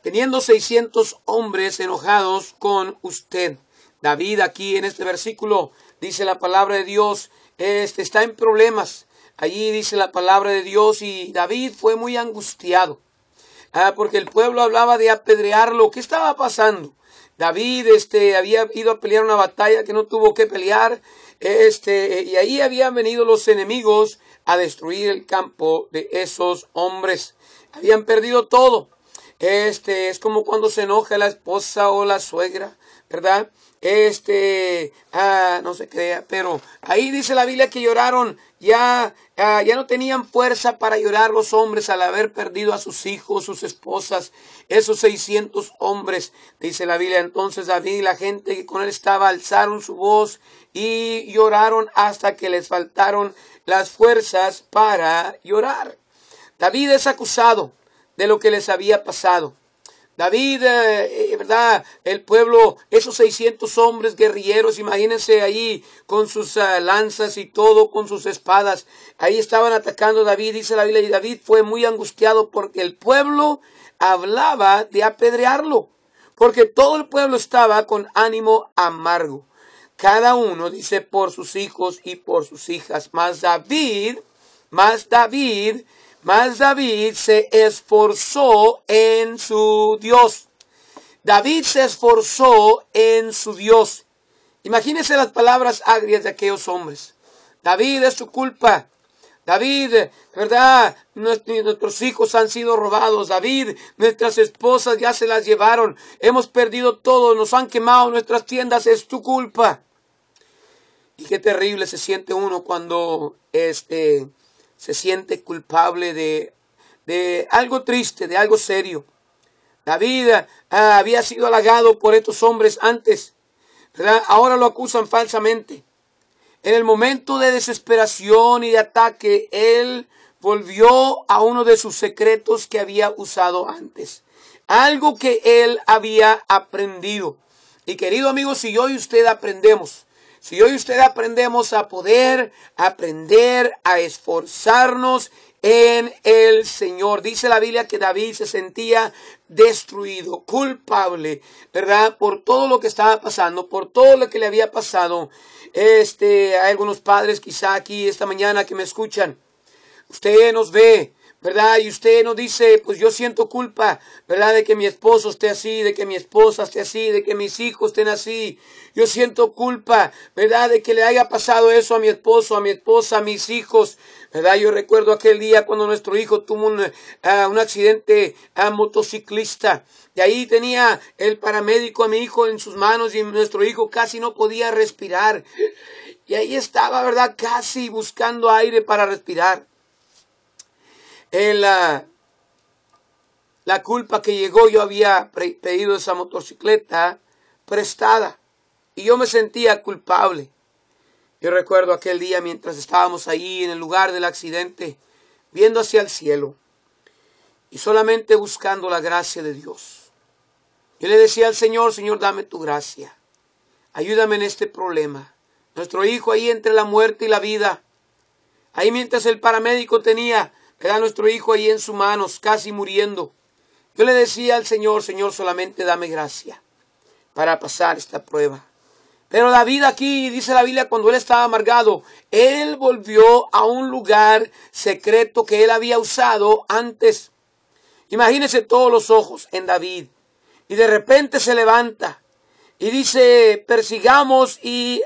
teniendo 600 hombres enojados con usted. David aquí en este versículo dice la palabra de Dios, está en problemas. Allí dice la palabra de Dios y David fue muy angustiado. Porque el pueblo hablaba de apedrearlo. ¿Qué estaba pasando? David había ido a pelear una batalla que no tuvo que pelear. Y ahí habían venido los enemigos a destruir el campo de esos hombres. Habían perdido todo. Es como cuando se enoja la esposa o la suegra, ¿verdad? No se crea, pero ahí dice la Biblia que lloraron, ya no tenían fuerza para llorar los hombres al haber perdido a sus hijos, sus esposas, esos 600 hombres, dice la Biblia. Entonces David y la gente que con él estaba alzaron su voz y lloraron hasta que les faltaron las fuerzas para llorar. David es acusado de lo que les había pasado. David, ¿verdad? El pueblo, esos 600 hombres guerrilleros, imagínense ahí con sus lanzas y todo, con sus espadas. Ahí estaban atacando a David, dice la Biblia, y David fue muy angustiado porque el pueblo hablaba de apedrearlo. Porque todo el pueblo estaba con ánimo amargo. Cada uno, dice, por sus hijos y por sus hijas. Mas David se esforzó en su Dios. David se esforzó en su Dios. Imagínense las palabras agrias de aquellos hombres. David, es tu culpa. David, ¿verdad? Nuestros hijos han sido robados. David, nuestras esposas ya se las llevaron. Hemos perdido todo. Nos han quemado nuestras tiendas. Es tu culpa. Y qué terrible se siente uno cuando se siente culpable de algo triste, de algo serio. David había sido halagado por estos hombres antes, ¿verdad? Ahora lo acusan falsamente. En el momento de desesperación y de ataque, él volvió a uno de sus secretos que había usado antes. Algo que él había aprendido. Y querido amigo, si yo y usted aprendemos, si yo y usted aprendemos a poder aprender a esforzarnos en el Señor. Dice la Biblia que David se sentía destruido, culpable, ¿verdad? Por todo lo que estaba pasando, por todo lo que le había pasado. Hay algunos padres quizá aquí esta mañana que me escuchan. Usted nos ve, ¿verdad? Y usted nos dice, pues yo siento culpa, ¿verdad? De que mi esposo esté así, de que mi esposa esté así, de que mis hijos estén así. Yo siento culpa, ¿verdad? De que le haya pasado eso a mi esposo, a mi esposa, a mis hijos, ¿verdad? Yo recuerdo aquel día cuando nuestro hijo tuvo un accidente motociclista. Y ahí tenía el paramédico a mi hijo en sus manos y nuestro hijo casi no podía respirar. Y ahí estaba, ¿verdad? Casi buscando aire para respirar. La culpa que llegó, yo había pedido esa motocicleta prestada y yo me sentía culpable. Yo recuerdo aquel día mientras estábamos ahí en el lugar del accidente, viendo hacia el cielo y solamente buscando la gracia de Dios. Yo le decía al Señor, Señor, dame tu gracia, ayúdame en este problema. Nuestro hijo ahí entre la muerte y la vida, ahí mientras el paramédico tenía a nuestro hijo ahí en sus manos, casi muriendo. Yo le decía al Señor, Señor, solamente dame gracia para pasar esta prueba. Pero David aquí, dice la Biblia, cuando él estaba amargado, él volvió a un lugar secreto que él había usado antes. Imagínense todos los ojos en David. Y de repente se levanta y dice, persigamos y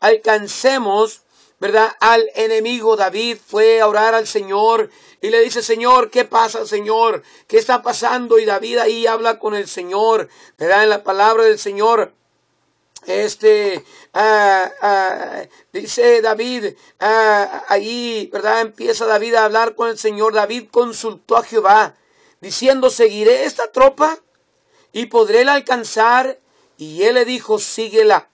alcancemos, ¿verdad? Al enemigo. David fue a orar al Señor y le dice, Señor, ¿qué pasa, Señor? ¿Qué está pasando? Y David ahí habla con el Señor, ¿verdad? En la palabra del Señor, dice David, ahí, ¿verdad? Empieza David a hablar con el Señor. David consultó a Jehová, diciendo, ¿seguiré esta tropa? ¿Y podré la alcanzar? Y él le dijo, síguela,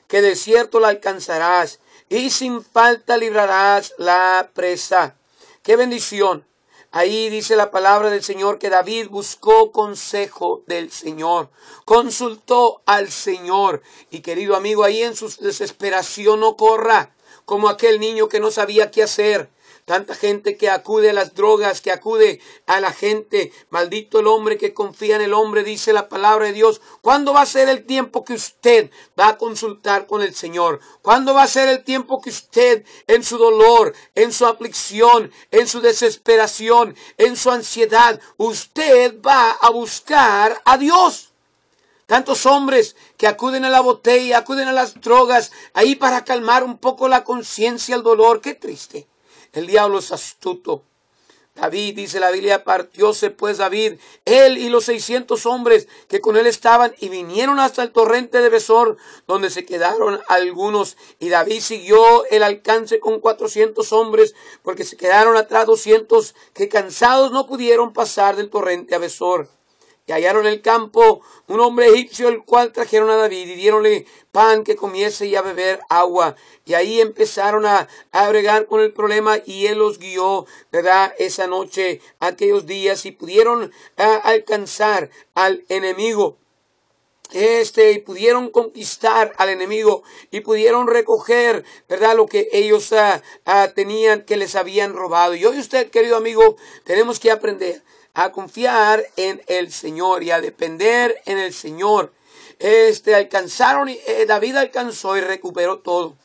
que de cierto la alcanzarás, y sin falta librarás la presa. ¡Qué bendición! Ahí dice la palabra del Señor que David buscó consejo del Señor, consultó al Señor. Y querido amigo, ahí en su desesperación no corra como aquel niño que no sabía qué hacer. Tanta gente que acude a las drogas, que acude a la gente. Maldito el hombre que confía en el hombre, dice la palabra de Dios. ¿Cuándo va a ser el tiempo que usted va a consultar con el Señor? ¿Cuándo va a ser el tiempo que usted, en su dolor, en su aflicción, en su desesperación, en su ansiedad, usted va a buscar a Dios? Tantos hombres que acuden a la botella, acuden a las drogas, ahí para calmar un poco la conciencia, el dolor. Qué triste. El diablo es astuto. David, dice la Biblia, partióse pues David, él y los 600 hombres que con él estaban, y vinieron hasta el torrente de Besor, donde se quedaron algunos. Y David siguió el alcance con 400 hombres, porque se quedaron atrás 200, que cansados no pudieron pasar del torrente a Besor. Y hallaron en el campo un hombre egipcio, el cual trajeron a David y diéronle pan que comiese y a beber agua. Y ahí empezaron a bregar con el problema, y él los guió, ¿verdad?, esa noche, aquellos días, y pudieron alcanzar al enemigo. Y pudieron conquistar al enemigo, y pudieron recoger, ¿verdad?, lo que ellos tenían, que les habían robado. Y hoy usted, querido amigo, tenemos que aprender a confiar en el Señor y a depender en el Señor. David alcanzó y recuperó todo.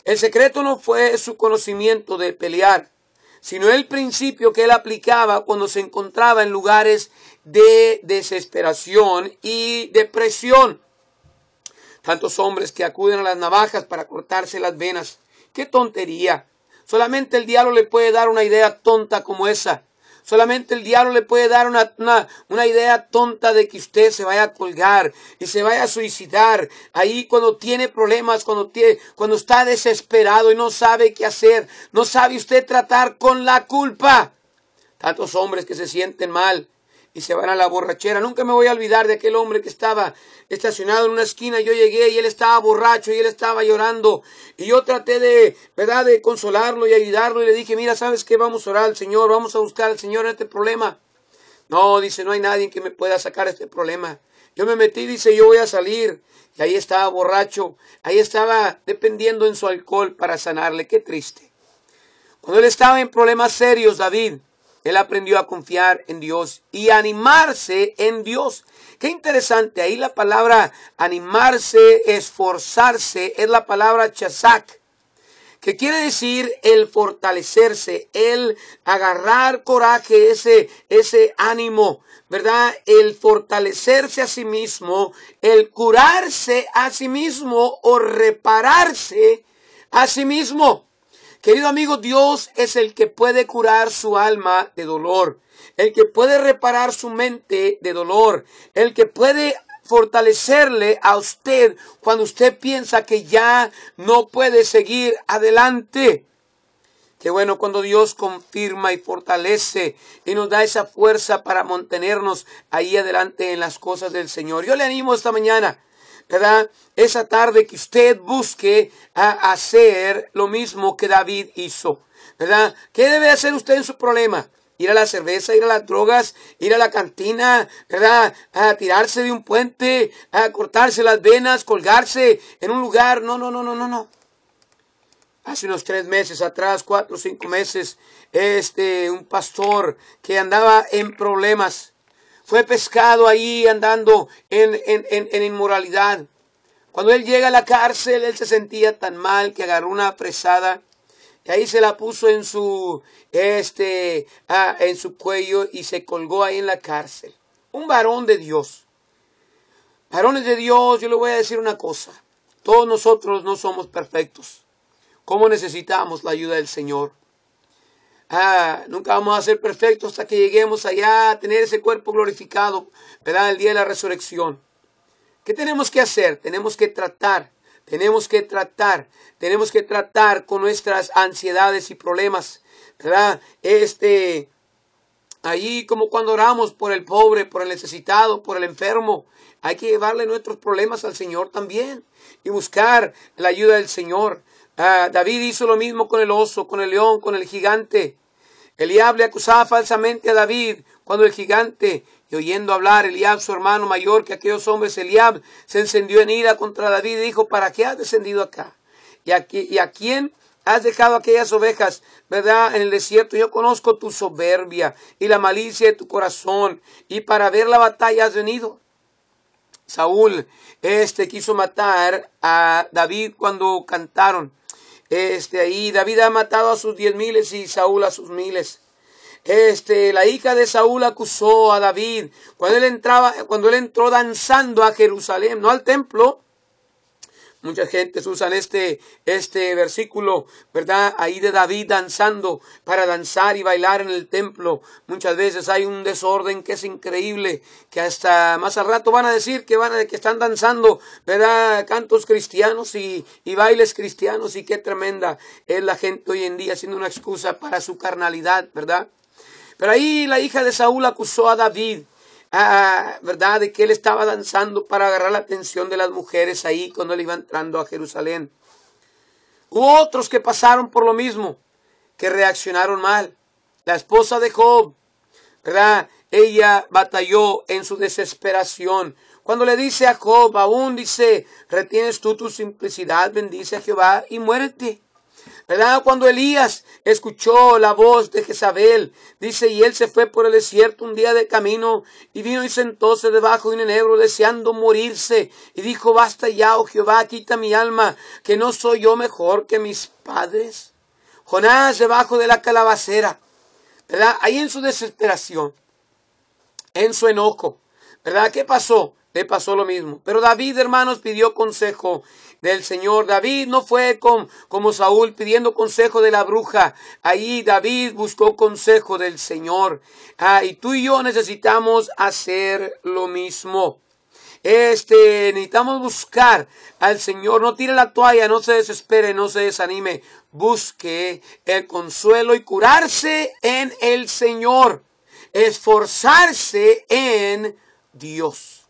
El secreto no fue su conocimiento de pelear, sino el principio que él aplicaba cuando se encontraba en lugares de desesperación y depresión. Tantos hombres que acuden a las navajas para cortarse las venas. ¡Qué tontería! Solamente el diablo le puede dar una idea tonta como esa. Solamente el diablo le puede dar una idea tonta de que usted se vaya a colgar y se vaya a suicidar. Ahí cuando tiene problemas, cuando está desesperado y no sabe qué hacer, no sabe usted tratar con la culpa. Tantos hombres que se sienten mal y se van a la borrachera. Nunca me voy a olvidar de aquel hombre que estaba estacionado en una esquina. Yo llegué y él estaba borracho y él estaba llorando. Y yo traté de consolarlo y ayudarlo. Y le dije, mira, ¿sabes qué? Vamos a orar al Señor. Vamos a buscar al Señor en este problema. No, dice, no hay nadie que me pueda sacar este problema. Yo me metí, dice, yo voy a salir. Y ahí estaba borracho. Ahí estaba dependiendo en su alcohol para sanarle. Qué triste. Cuando él estaba en problemas serios, David, él aprendió a confiar en Dios y a animarse en Dios. Qué interesante, ahí la palabra animarse, esforzarse, es la palabra chazak, que quiere decir el fortalecerse, el agarrar coraje, ese ánimo, ¿verdad? El fortalecerse a sí mismo, el curarse a sí mismo o repararse a sí mismo. Querido amigo, Dios es el que puede curar su alma de dolor, el que puede reparar su mente de dolor, el que puede fortalecerle a usted cuando usted piensa que ya no puede seguir adelante. Qué bueno cuando Dios confirma y fortalece y nos da esa fuerza para mantenernos ahí adelante en las cosas del Señor. Yo le animo esta mañana, ¿verdad?, esa tarde, que usted busque a hacer lo mismo que David hizo, ¿verdad? ¿Qué debe hacer usted en su problema? Ir a la cerveza, ir a las drogas, ir a la cantina, ¿verdad?, a tirarse de un puente, a cortarse las venas, colgarse en un lugar. No. Hace unos 3 meses atrás, 4 o 5 meses, un pastor que andaba en problemas, fue pescado ahí andando en inmoralidad. Cuando él llega a la cárcel, él se sentía tan mal que agarró una fresada y ahí se la puso en su cuello y se colgó ahí en la cárcel. Un varón de Dios. Varones de Dios, yo le voy a decir una cosa. Todos nosotros no somos perfectos. ¿Cómo necesitamos la ayuda del Señor? Nunca vamos a ser perfectos hasta que lleguemos allá a tener ese cuerpo glorificado, ¿verdad?, el día de la resurrección. ¿Qué tenemos que hacer? Tenemos que tratar con nuestras ansiedades y problemas, ¿verdad? Ahí como cuando oramos por el pobre, por el necesitado, por el enfermo, hay que llevarle nuestros problemas al Señor también y buscar la ayuda del Señor. David hizo lo mismo con el oso, con el león, con el gigante. Eliab le acusaba falsamente a David cuando el gigante, y oyendo hablar Eliab, su hermano mayor que aquellos hombres, Eliab se encendió en ira contra David y dijo, ¿para qué has descendido acá? ¿Y a quién has dejado aquellas ovejas, ¿verdad?, en el desierto. Yo conozco tu soberbia y la malicia de tu corazón, y para ver la batalla has venido. Saúl, quiso matar a David cuando cantaron. Ahí David ha matado a sus 10,000 y Saúl a sus 1,000. La hija de Saúl acusó a David cuando él entró danzando a Jerusalén, no al templo. Mucha gente usan este versículo, ¿verdad?, ahí de David danzando, para danzar y bailar en el templo. Muchas veces hay un desorden que es increíble, que hasta más al rato van a decir que están danzando, ¿verdad?, cantos cristianos y bailes cristianos, y qué tremenda es la gente hoy en día, haciendo una excusa para su carnalidad, ¿verdad? Pero ahí la hija de Saúl acusó a David, ¿verdad?, de que él estaba danzando para agarrar la atención de las mujeres ahí cuando él iba entrando a Jerusalén. Hubo otros que pasaron por lo mismo, que reaccionaron mal. La esposa de Job, ¿verdad?, ella batalló en su desesperación. Cuando le dice a Job, aún dice, ¿retienes tú tu simplicidad? Bendice a Jehová y muérete. ¿Verdad? Cuando Elías escuchó la voz de Jezabel, dice, y él se fue por el desierto un día de camino, y vino y sentóse debajo de un enebro deseando morirse, y dijo, basta ya, oh Jehová, quita mi alma, que no soy yo mejor que mis padres. Jonás debajo de la calabacera, ¿verdad?, ahí en su desesperación, en su enojo, ¿verdad? ¿Qué pasó? Le pasó lo mismo. Pero David, hermanos, pidió consejo del Señor. David no fue como Saúl pidiendo consejo de la bruja. Ahí David buscó consejo del Señor. Y tú y yo necesitamos hacer lo mismo. Necesitamos buscar al Señor. No tire la toalla, no se desespere, no se desanime. Busque el consuelo y curarse en el Señor. Esforzarse en Dios.